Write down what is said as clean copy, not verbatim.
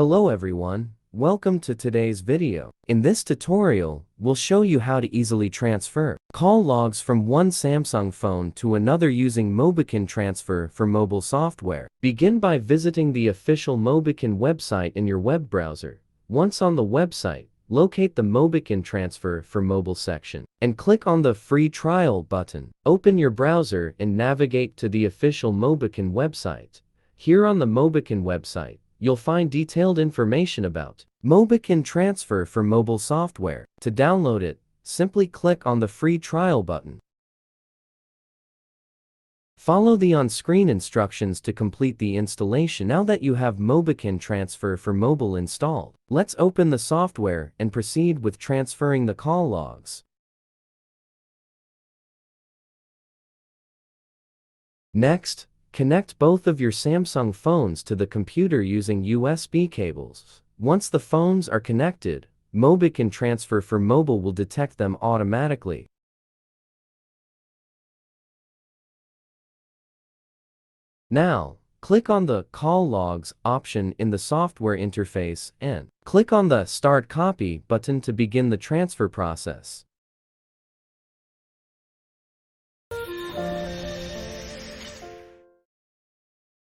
Hello everyone, welcome to today's video. In this tutorial, we'll show you how to easily transfer call logs from one Samsung phone to another using MobiKin Transfer for mobile software. Begin by visiting the official MobiKin website in your web browser. Once on the website, locate the MobiKin Transfer for mobile section and click on the free trial button. Open your browser and navigate to the official MobiKin website. Here on the MobiKin website, you'll find detailed information about MobiKin Transfer for mobile software. To download it, simply click on the free trial button. Follow the on-screen instructions to complete the installation. Now that you have MobiKin Transfer for mobile installed, let's open the software and proceed with transferring the call logs. Next, connect both of your Samsung phones to the computer using USB cables. Once the phones are connected, MobiKin Transfer for mobile will detect them automatically. Now, click on the Call Logs option in the software interface and click on the Start Copy button to begin the transfer process.